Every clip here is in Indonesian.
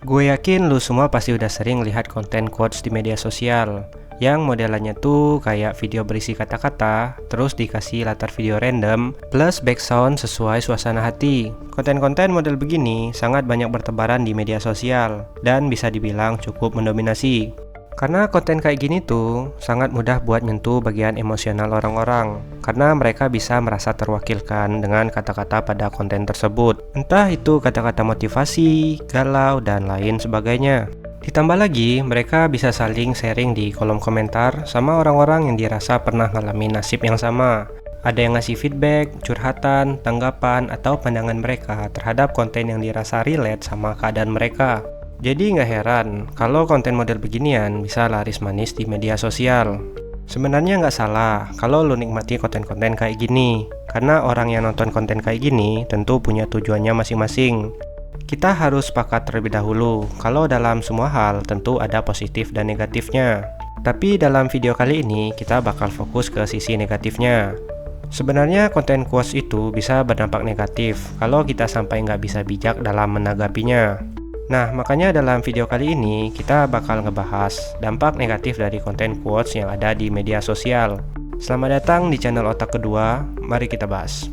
Gue yakin lu semua pasti udah sering lihat konten quotes di media sosial yang modelannya tuh kayak video berisi kata-kata, terus dikasih latar video random, plus background sesuai suasana hati. Konten-konten model begini sangat banyak bertebaran di media sosial dan bisa dibilang cukup mendominasi. Karena konten kayak gini tuh sangat mudah buat nyentuh bagian emosional orang-orang, karena mereka bisa merasa terwakilkan dengan kata-kata pada konten tersebut. Entah itu kata-kata motivasi, galau, dan lain sebagainya. Ditambah lagi, mereka bisa saling sharing di kolom komentar sama orang-orang yang dirasa pernah ngalamin nasib yang sama. Ada yang ngasih feedback, curhatan, tanggapan, atau pandangan mereka terhadap konten yang dirasa relate sama keadaan mereka. Jadi nggak heran kalau konten model beginian bisa laris manis di media sosial. Sebenarnya nggak salah kalau lo nikmati konten-konten kayak gini, karena orang yang nonton konten kayak gini tentu punya tujuannya masing-masing. Kita harus sepakat terlebih dahulu kalau dalam semua hal tentu ada positif dan negatifnya. Tapi dalam video kali ini kita bakal fokus ke sisi negatifnya. Sebenarnya konten quotes itu bisa berdampak negatif kalau kita sampai nggak bisa bijak dalam menanggapinya. Nah, makanya dalam video kali ini kita bakal ngebahas dampak negatif dari konten quotes yang ada di media sosial. Selamat datang di channel Otak Kedua, mari kita bahas.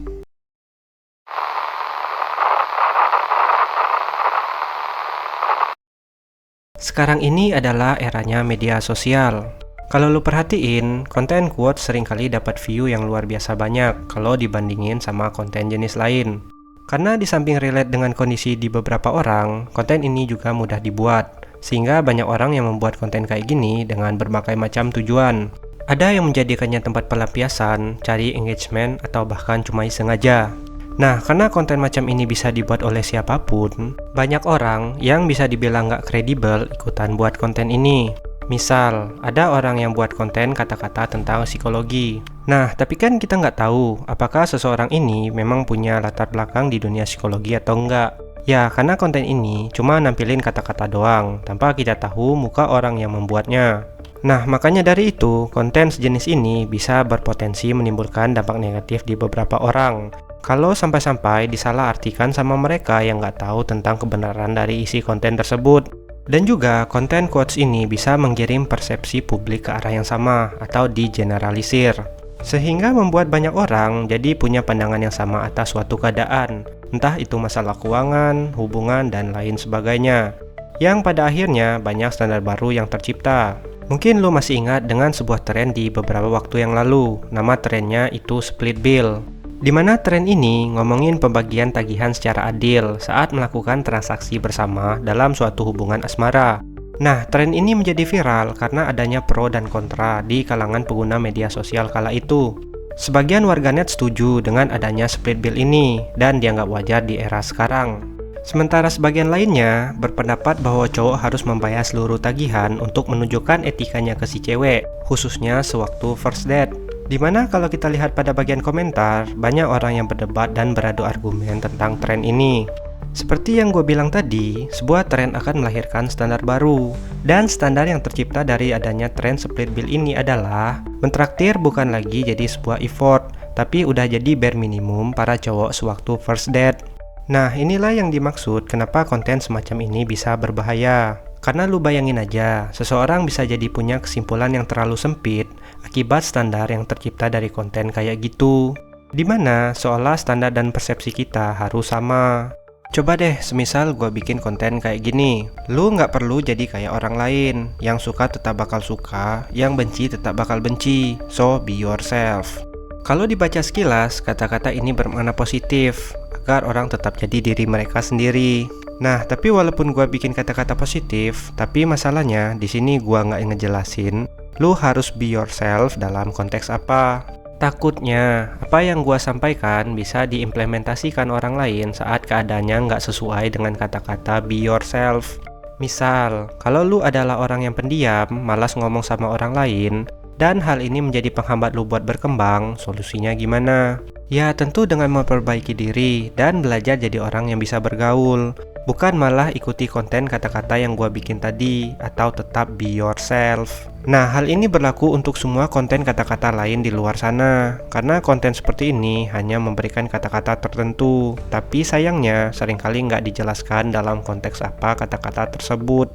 Sekarang ini adalah eranya media sosial. Kalau lu perhatiin, konten quotes seringkali dapat view yang luar biasa banyak kalau dibandingin sama konten jenis lain. Karena di samping relate dengan kondisi di beberapa orang, konten ini juga mudah dibuat, sehingga banyak orang yang membuat konten kayak gini dengan berbagai macam tujuan. Ada yang menjadikannya tempat pelampiasan, cari engagement, atau bahkan cuma iseng aja. Nah, karena konten macam ini bisa dibuat oleh siapapun, banyak orang yang bisa dibilang nggak kredibel ikutan buat konten ini. Misal, ada orang yang buat konten kata-kata tentang psikologi. Nah, tapi kan kita nggak tahu apakah seseorang ini memang punya latar belakang di dunia psikologi atau enggak. Ya, karena konten ini cuma nampilin kata-kata doang, tanpa kita tahu muka orang yang membuatnya. Nah, makanya dari itu, konten sejenis ini bisa berpotensi menimbulkan dampak negatif di beberapa orang. Kalau sampai-sampai disalahartikan sama mereka yang nggak tahu tentang kebenaran dari isi konten tersebut. Dan juga konten quotes ini bisa menggiring persepsi publik ke arah yang sama atau digeneralisir, sehingga membuat banyak orang jadi punya pandangan yang sama atas suatu keadaan, entah itu masalah keuangan, hubungan, dan lain sebagainya, yang pada akhirnya banyak standar baru yang tercipta. Mungkin lo masih ingat dengan sebuah tren di beberapa waktu yang lalu, nama trennya itu split bill. Di mana tren ini ngomongin pembagian tagihan secara adil saat melakukan transaksi bersama dalam suatu hubungan asmara. Nah, tren ini menjadi viral karena adanya pro dan kontra di kalangan pengguna media sosial kala itu. Sebagian warganet setuju dengan adanya split bill ini dan dianggap wajar di era sekarang. Sementara sebagian lainnya berpendapat bahwa cowok harus membayar seluruh tagihan untuk menunjukkan etikanya ke si cewek, khususnya sewaktu first date. Dimana kalau kita lihat pada bagian komentar, banyak orang yang berdebat dan beradu argumen tentang tren ini. Seperti yang gue bilang tadi, sebuah tren akan melahirkan standar baru. Dan standar yang tercipta dari adanya tren split bill ini adalah mentraktir bukan lagi jadi sebuah effort, tapi udah jadi bare minimum para cowok sewaktu first date. Nah, inilah yang dimaksud kenapa konten semacam ini bisa berbahaya. Karena lu bayangin aja, seseorang bisa jadi punya kesimpulan yang terlalu sempit akibat standar yang tercipta dari konten kayak gitu. Dimana seolah standar dan persepsi kita harus sama. Coba deh, semisal gue bikin konten kayak gini. Lu nggak perlu jadi kayak orang lain. Yang suka tetap bakal suka, yang benci tetap bakal benci. So, be yourself. Kalau dibaca sekilas, kata-kata ini bermakna positif, agar orang tetap jadi diri mereka sendiri. Nah, tapi walaupun gua bikin kata-kata positif, tapi masalahnya di sini gua nggak ngejelasin lu harus be yourself dalam konteks apa. Takutnya, apa yang gua sampaikan bisa diimplementasikan orang lain saat keadaannya nggak sesuai dengan kata-kata be yourself. Misal, kalau lu adalah orang yang pendiam, malas ngomong sama orang lain, dan hal ini menjadi penghambat lu buat berkembang, solusinya gimana? Ya tentu dengan memperbaiki diri dan belajar jadi orang yang bisa bergaul. Bukan malah ikuti konten kata-kata yang gua bikin tadi, atau tetap be yourself. Nah, hal ini berlaku untuk semua konten kata-kata lain di luar sana, karena konten seperti ini hanya memberikan kata-kata tertentu, tapi sayangnya seringkali nggak dijelaskan dalam konteks apa kata-kata tersebut.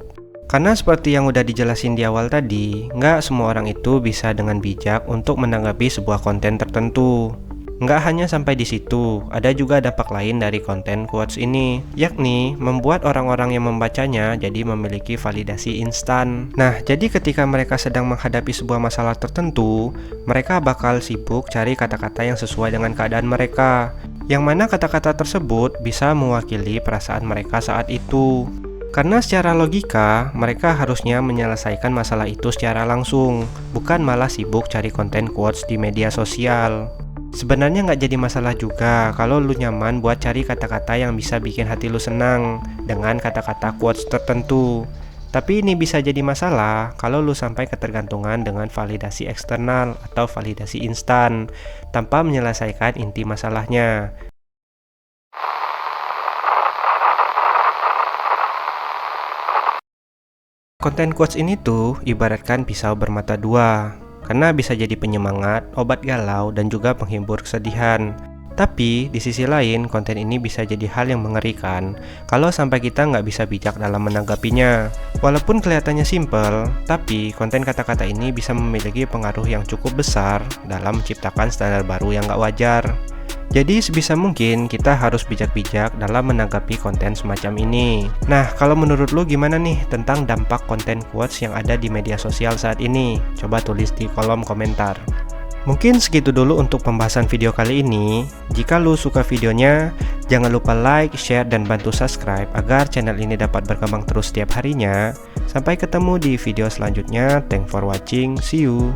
Karena seperti yang udah dijelasin di awal tadi, nggak semua orang itu bisa dengan bijak untuk menanggapi sebuah konten tertentu. Nggak hanya sampai di situ, ada juga dampak lain dari konten quotes ini, yakni membuat orang-orang yang membacanya jadi memiliki validasi instan. Nah, jadi ketika mereka sedang menghadapi sebuah masalah tertentu, mereka bakal sibuk cari kata-kata yang sesuai dengan keadaan mereka, yang mana kata-kata tersebut bisa mewakili perasaan mereka saat itu. Karena secara logika, mereka harusnya menyelesaikan masalah itu secara langsung, bukan malah sibuk cari konten quotes di media sosial. Sebenarnya nggak jadi masalah juga kalau lu nyaman buat cari kata-kata yang bisa bikin hati lu senang dengan kata-kata quotes tertentu. Tapi ini bisa jadi masalah kalau lu sampai ketergantungan dengan validasi eksternal atau validasi instan tanpa menyelesaikan inti masalahnya. Konten quotes ini tuh ibaratkan pisau bermata dua. Karena bisa jadi penyemangat, obat galau, dan juga penghibur kesedihan. Tapi, di sisi lain, konten ini bisa jadi hal yang mengerikan kalau sampai kita nggak bisa bijak dalam menanggapinya. Walaupun kelihatannya simple, tapi konten kata-kata ini bisa memiliki pengaruh yang cukup besar dalam menciptakan standar baru yang nggak wajar. Jadi sebisa mungkin kita harus bijak-bijak dalam menanggapi konten semacam ini. Nah, kalau menurut lu gimana nih tentang dampak konten quotes yang ada di media sosial saat ini? Coba tulis di kolom komentar. Mungkin segitu dulu untuk pembahasan video kali ini. Jika lu suka videonya, jangan lupa like, share, dan bantu subscribe agar channel ini dapat berkembang terus setiap harinya. Sampai ketemu di video selanjutnya. Thanks for watching. See you.